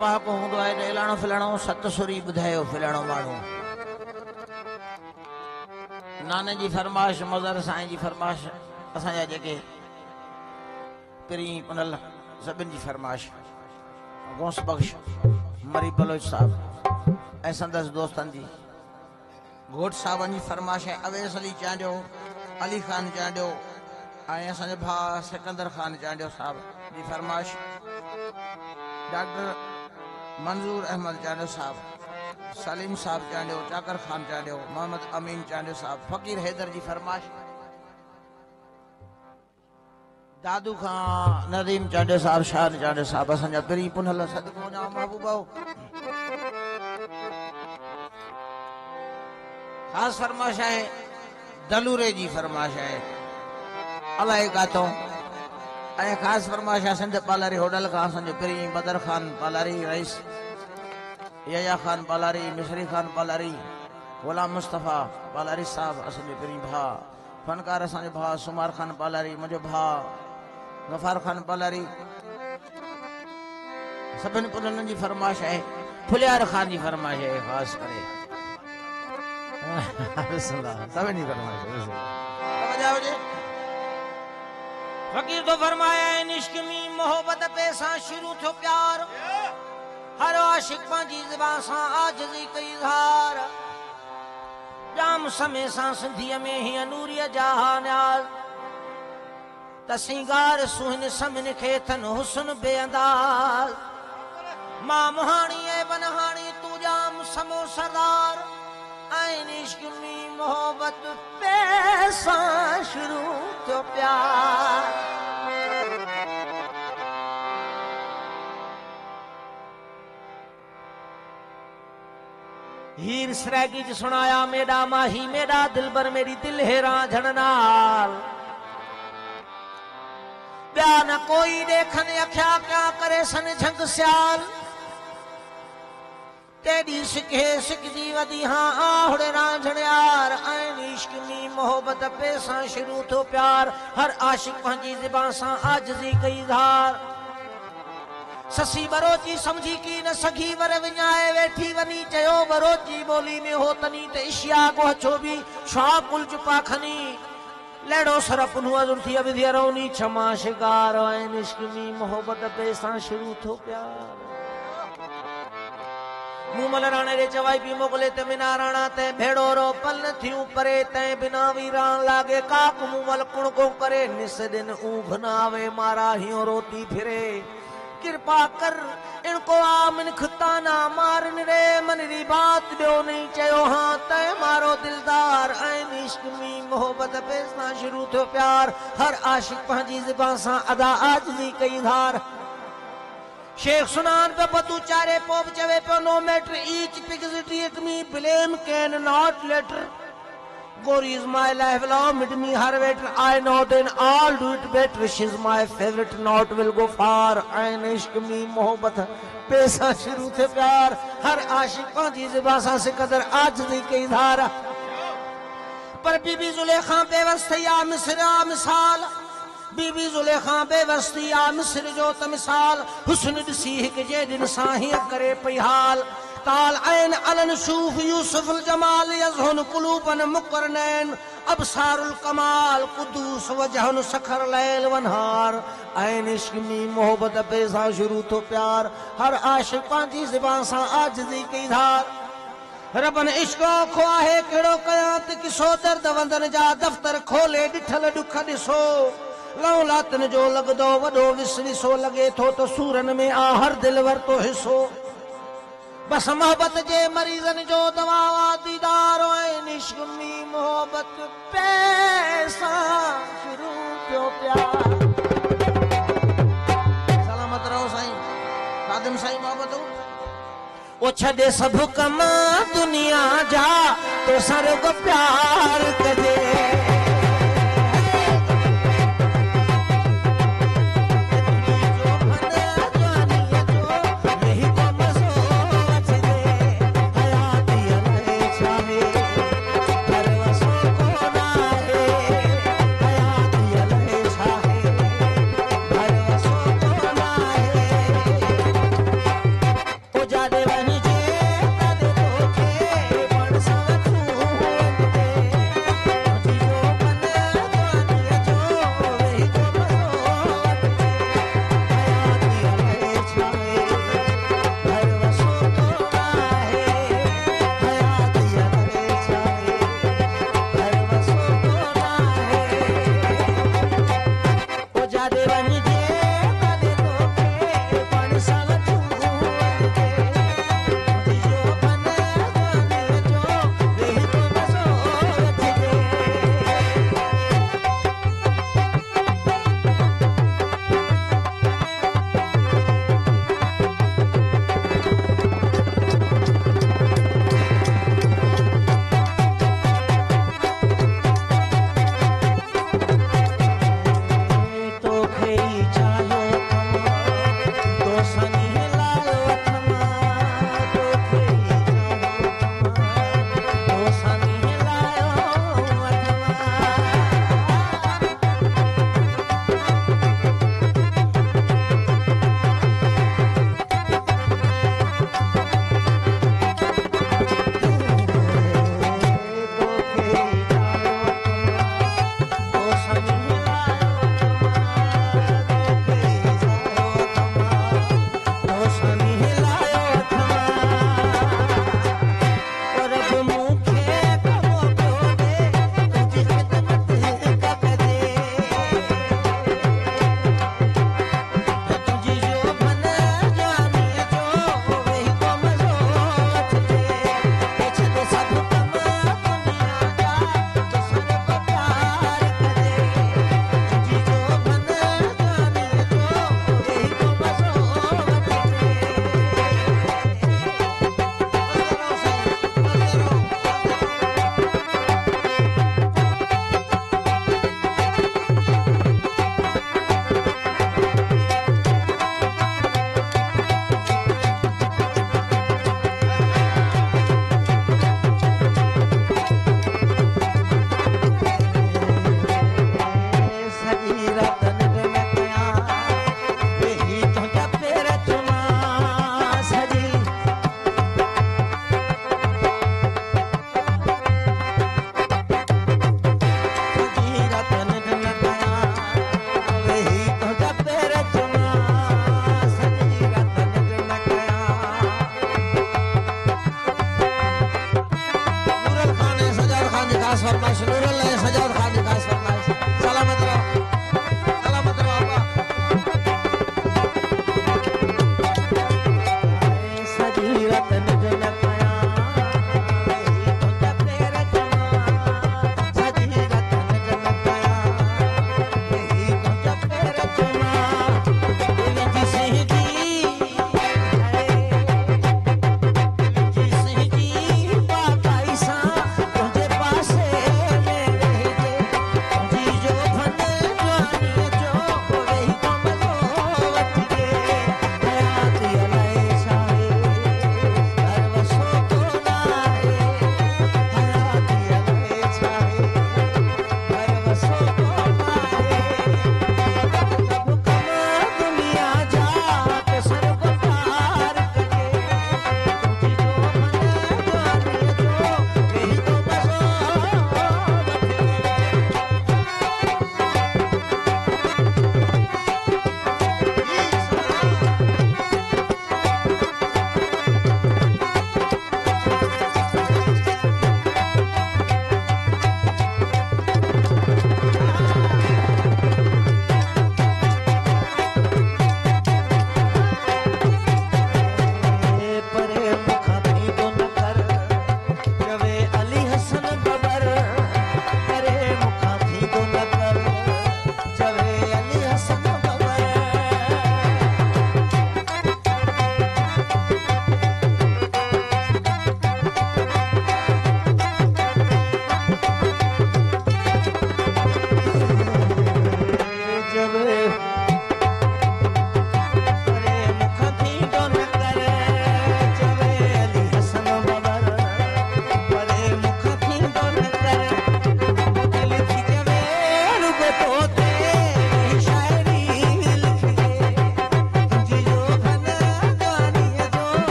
पाक हूंदो आहे त एलाणो फिलाणो सतसुरी ॿुधायो फिलाणो माण्हू नाने जी फरमाइश मज़र साईं जी फरमाइश असांजा जेके पिरी पुनल सभिनि जी फरमाइश गौस बख्श मरी बलोच साहब ऐं संदसि दोस्तनि जी घोट साहबनि जी फरमाइश आहे अवेस अली चांडियो अली ख़ान चांडियो ऐं असांजो भाउ सिकंदर ख़ान चांडियो साहब जी फरमाइश डॉक्टर मंजूर अहमद चांडियो साहब सलीम साहब चांडियो चाकर खान चांडियो मोहम्मद अमीन चांडियो साहब फ़कीर हैदर जी फरमाइश दादू खान नदीम चांडियो साहब शान चांडियो साहब असांजा पिरी पुनल सदको वञा महबूबा ख़ासि फरमाइश आहे दलूरे जी फरमाइश आहे अलाए काथों ऐं ख़ासि फरमाइश आहे सिंध पालारी होटल खां असांजो पिरी बदर ख़ान पालारी रईस यया ख़ान पालारी मिसरी ख़ान पालारी गुलाम मुस्तफ़ा पालारी साहब असांजो पिरी भाउ फनकार असांजो भाउ सुमार ख़ान पालारी मुंहिंजो भाउ गफ़ार ख़ान पालारी सभिनि पुननि जी फरमाइश आहे फुलियार ख़ान जी फरमाइश आहे ख़ासि करे सभिनि जी फरमाइश फ़कीर तो फरमाया इश्क में मोहब्बत पे सां शुरू थो प्यार हर आशिक पंहिंजी ज़बान सां आजिज़ी कई इज़हार जाम समय सां सिंधीअ में हीअं नूरीअ जा न्याज़ त सिंगार सुहिन समिन खे थन हुस्न बेअंदाज़ मां मुहाणी ऐं बनहाणी तूं जाम समो सरदार ऐं इश्क में मोहब्बत पे सां शुरू थियो प्यार हीर सरागी च सुनाया मेरा माही मेरा दिलबर मेरी दिल हेरा झड़नाल ब्या न कोई देखन अख्या क्या करे सन झंग स्याल तेरी सिखे सिखजी वदी हाँ आहुड़े रांझण यार ऐं इश्क में मोहब्बत पे सां शुरू थो प्यार हर आशिक पंहिंजी ज़बान सां आजिज़ी कई धार ससी बरोची समझी की न सघी वर विञाए वेठी वनी चयो बरोची ॿोली में हो तनी त इश्याक अछो बि शाकुल चुपा खनी लेड़ो सरप नुअर थी अविधिया रौनी क्षमा शिकार ऐं इश्क में मोहब्बत पे सां शुरू थो प्यार मूमल राणे रे चवाई पी मोकले ते बिना राणा ते भेड़ो रो पल थियूं परे ते बिना वीरान लागे काक मूमल कुण को करे निस दिन ऊघ न आवे मारा हियो रोती फिरे कृपा कर इनको आमिन खताना मारन रे मन री बात ॿियो नहीं चयो हाँ तय मारो दिलदार ऐं इश्क में मोहब्बत पे सां शुरू थियो प्यार हर आशिक पंहिंजी ज़बान सां अदा आजिज़ी कई धार शेख सुनान पे बतू चारे पोप चवे पे no matter each pigs teat me blame can not later Glory is my life, allow me to me her better. I know then all do it better. She's my favorite, not will go far. And ishq me mohabbat पैसा शुरू थे प्यार हर आशिक पंहिंजी ज़बान सां सिकंदर आजिज़ी कई धार पर बीबी ज़ुलेखा बेवस्ती आ मिस्र मिसाल बीबी ज़ुलेखा बेवस्ती आ मिस्र जो त मिसाल हुस्न ॾिसी हिक जे दिन सां हीअं करे पई हाल ताल ऐन अलन शूफ यूसुफ जमाल यज़हुन कुलूबन मुकरनैन अबसारुल कमाल कुदूस वजहन सखर लैल वनहार ऐन इश्क में मोहब्बत पे सां शुरू थो प्यार हर आशिक पंहिंजी ज़बान सां आजिज़ी कई धार रबन इश्क खो आहे कहिड़ो कयां त किसो दर्द वंदन जा दफ़्तर खोले ॾिठल ॾुख ॾिसो लव लातन जो लॻंदो वॾो विस विसो लॻे थो त सूरन में आ हर दिल वरितो हिसो बस मोहब्बत जे मरीज़न जो दवा दीदार ऐं इश्क में मोहब्बत पे सां शुरू थियो प्यार सलामत रहो साईं खादिम साईं मोहब्बत ओ छॾे सभु कम दुनिया जा तो सर्व प्यार कजे